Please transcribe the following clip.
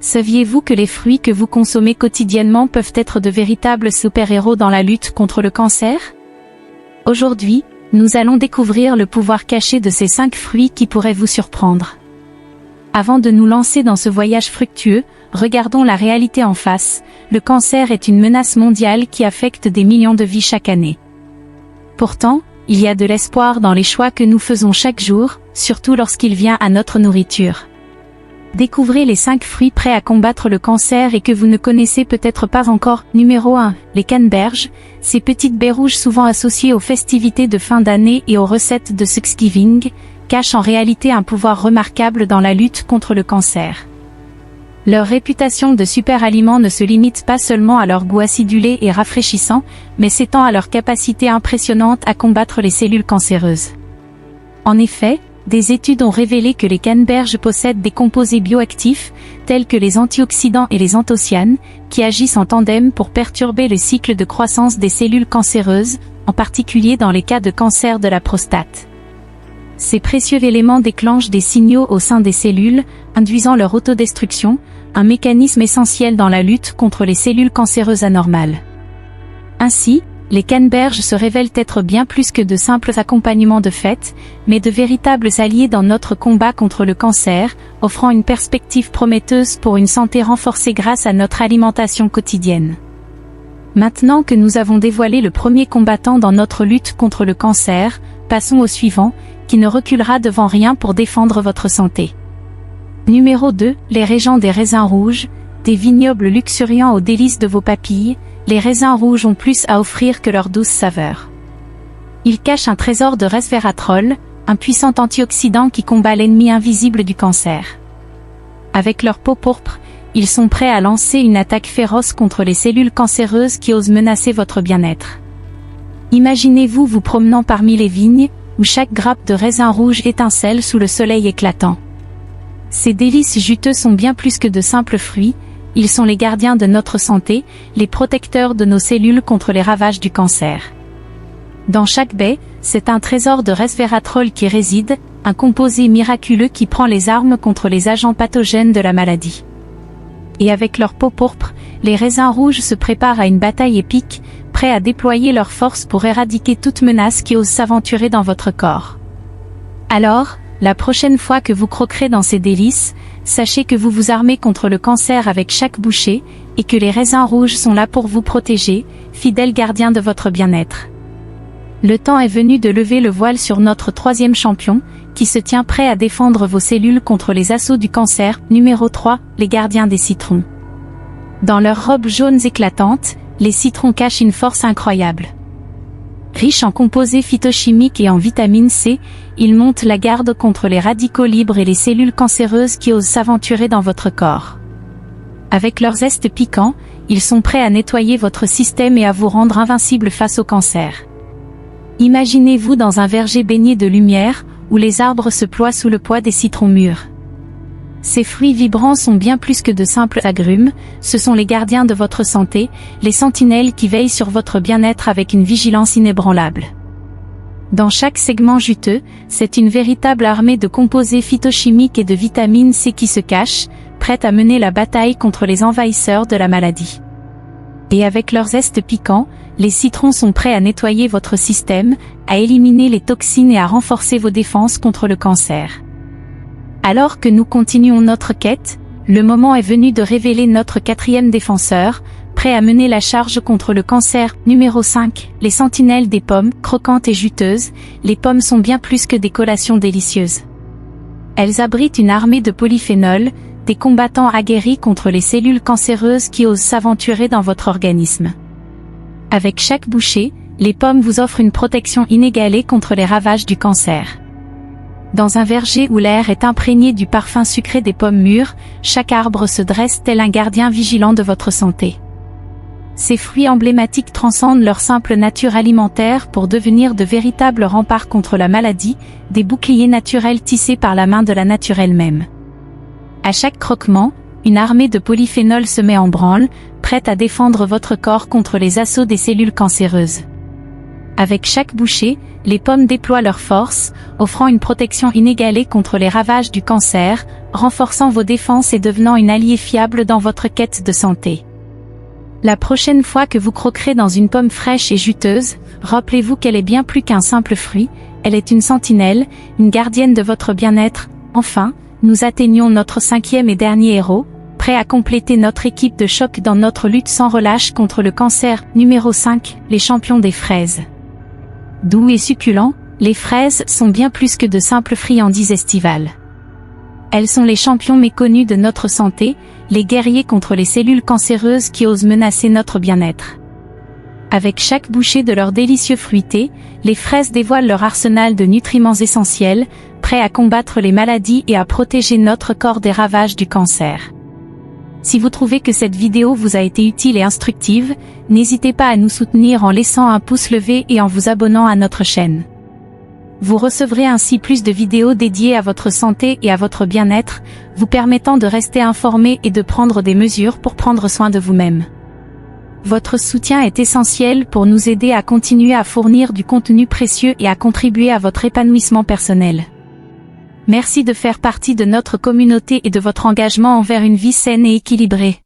Saviez-vous que les fruits que vous consommez quotidiennement peuvent être de véritables super-héros dans la lutte contre le cancer? Aujourd'hui, nous allons découvrir le pouvoir caché de ces 5 fruits qui pourraient vous surprendre. Avant de nous lancer dans ce voyage fructueux, regardons la réalité en face. Le cancer est une menace mondiale qui affecte des millions de vies chaque année. Pourtant, il y a de l'espoir dans les choix que nous faisons chaque jour, surtout lorsqu'il vient à notre nourriture. Découvrez les 5 fruits prêts à combattre le cancer et que vous ne connaissez peut-être pas encore. Numéro 1. Les canneberges. Ces petites baies rouges souvent associées aux festivités de fin d'année et aux recettes de Thanksgiving, cachent en réalité un pouvoir remarquable dans la lutte contre le cancer. Leur réputation de super aliment ne se limite pas seulement à leur goût acidulé et rafraîchissant, mais s'étend à leur capacité impressionnante à combattre les cellules cancéreuses. En effet, des études ont révélé que les canneberges possèdent des composés bioactifs, tels que les antioxydants et les anthocyanes, qui agissent en tandem pour perturber le cycle de croissance des cellules cancéreuses, en particulier dans les cas de cancer de la prostate. Ces précieux éléments déclenchent des signaux au sein des cellules, induisant leur autodestruction, un mécanisme essentiel dans la lutte contre les cellules cancéreuses anormales. Ainsi, les canneberges se révèlent être bien plus que de simples accompagnements de fête, mais de véritables alliés dans notre combat contre le cancer, offrant une perspective prometteuse pour une santé renforcée grâce à notre alimentation quotidienne. Maintenant que nous avons dévoilé le premier combattant dans notre lutte contre le cancer, passons au suivant, qui ne reculera devant rien pour défendre votre santé. Numéro 2. Les régents des raisins rouges. Des vignobles luxuriants aux délices de vos papilles, les raisins rouges ont plus à offrir que leur douce saveur. Ils cachent un trésor de resveratrol, un puissant antioxydant qui combat l'ennemi invisible du cancer. Avec leur peau pourpre, ils sont prêts à lancer une attaque féroce contre les cellules cancéreuses qui osent menacer votre bien-être. Imaginez-vous vous promenant parmi les vignes, où chaque grappe de raisin rouge étincelle sous le soleil éclatant. Ces délices juteux sont bien plus que de simples fruits, ils sont les gardiens de notre santé, les protecteurs de nos cellules contre les ravages du cancer. Dans chaque baie, c'est un trésor de resveratrol qui réside, un composé miraculeux qui prend les armes contre les agents pathogènes de la maladie. Et avec leur peau pourpre, les raisins rouges se préparent à une bataille épique, prêts à déployer leur force pour éradiquer toute menace qui ose s'aventurer dans votre corps. Alors, la prochaine fois que vous croquerez dans ces délices, sachez que vous vous armez contre le cancer avec chaque bouchée, et que les raisins rouges sont là pour vous protéger, fidèles gardiens de votre bien-être. Le temps est venu de lever le voile sur notre 3e champion, qui se tient prêt à défendre vos cellules contre les assauts du cancer. Numéro 3. Les gardiens des citrons. Dans leurs robes jaunes éclatantes, les citrons cachent une force incroyable. Riches en composés phytochimiques et en vitamine C, ils montent la garde contre les radicaux libres et les cellules cancéreuses qui osent s'aventurer dans votre corps. Avec leurs zestes piquants, ils sont prêts à nettoyer votre système et à vous rendre invincible face au cancer. Imaginez-vous dans un verger baigné de lumière, où les arbres se ploient sous le poids des citrons mûrs. Ces fruits vibrants sont bien plus que de simples agrumes, ce sont les gardiens de votre santé, les sentinelles qui veillent sur votre bien-être avec une vigilance inébranlable. Dans chaque segment juteux, c'est une véritable armée de composés phytochimiques et de vitamine C qui se cache, prête à mener la bataille contre les envahisseurs de la maladie. Et avec leurs zestes piquants, les citrons sont prêts à nettoyer votre système, à éliminer les toxines et à renforcer vos défenses contre le cancer. Alors que nous continuons notre quête, le moment est venu de révéler notre 4e défenseur, prêt à mener la charge contre le cancer. Numéro 5. Les sentinelles des pommes, croquantes et juteuses, les pommes sont bien plus que des collations délicieuses. Elles abritent une armée de polyphénols, des combattants aguerris contre les cellules cancéreuses qui osent s'aventurer dans votre organisme. Avec chaque bouchée, les pommes vous offrent une protection inégalée contre les ravages du cancer. Dans un verger où l'air est imprégné du parfum sucré des pommes mûres, chaque arbre se dresse tel un gardien vigilant de votre santé. Ces fruits emblématiques transcendent leur simple nature alimentaire pour devenir de véritables remparts contre la maladie, des boucliers naturels tissés par la main de la nature elle-même. À chaque croquement, une armée de polyphénols se met en branle, prête à défendre votre corps contre les assauts des cellules cancéreuses. Avec chaque bouchée, les pommes déploient leur force, offrant une protection inégalée contre les ravages du cancer, renforçant vos défenses et devenant une alliée fiable dans votre quête de santé. La prochaine fois que vous croquerez dans une pomme fraîche et juteuse, rappelez-vous qu'elle est bien plus qu'un simple fruit, elle est une sentinelle, une gardienne de votre bien-être. Enfin, nous atteignons notre 5e et dernier héros, prêt à compléter notre équipe de choc dans notre lutte sans relâche contre le cancer. Numéro 5, les champions des fraises. Doux et succulents, les fraises sont bien plus que de simples friandises estivales. Elles sont les champions méconnus de notre santé, les guerriers contre les cellules cancéreuses qui osent menacer notre bien-être. Avec chaque bouchée de leur délicieux fruité, les fraises dévoilent leur arsenal de nutriments essentiels, prêts à combattre les maladies et à protéger notre corps des ravages du cancer. Si vous trouvez que cette vidéo vous a été utile et instructive, n'hésitez pas à nous soutenir en laissant un pouce levé et en vous abonnant à notre chaîne. Vous recevrez ainsi plus de vidéos dédiées à votre santé et à votre bien-être, vous permettant de rester informé et de prendre des mesures pour prendre soin de vous-même. Votre soutien est essentiel pour nous aider à continuer à fournir du contenu précieux et à contribuer à votre épanouissement personnel. Merci de faire partie de notre communauté et de votre engagement envers une vie saine et équilibrée.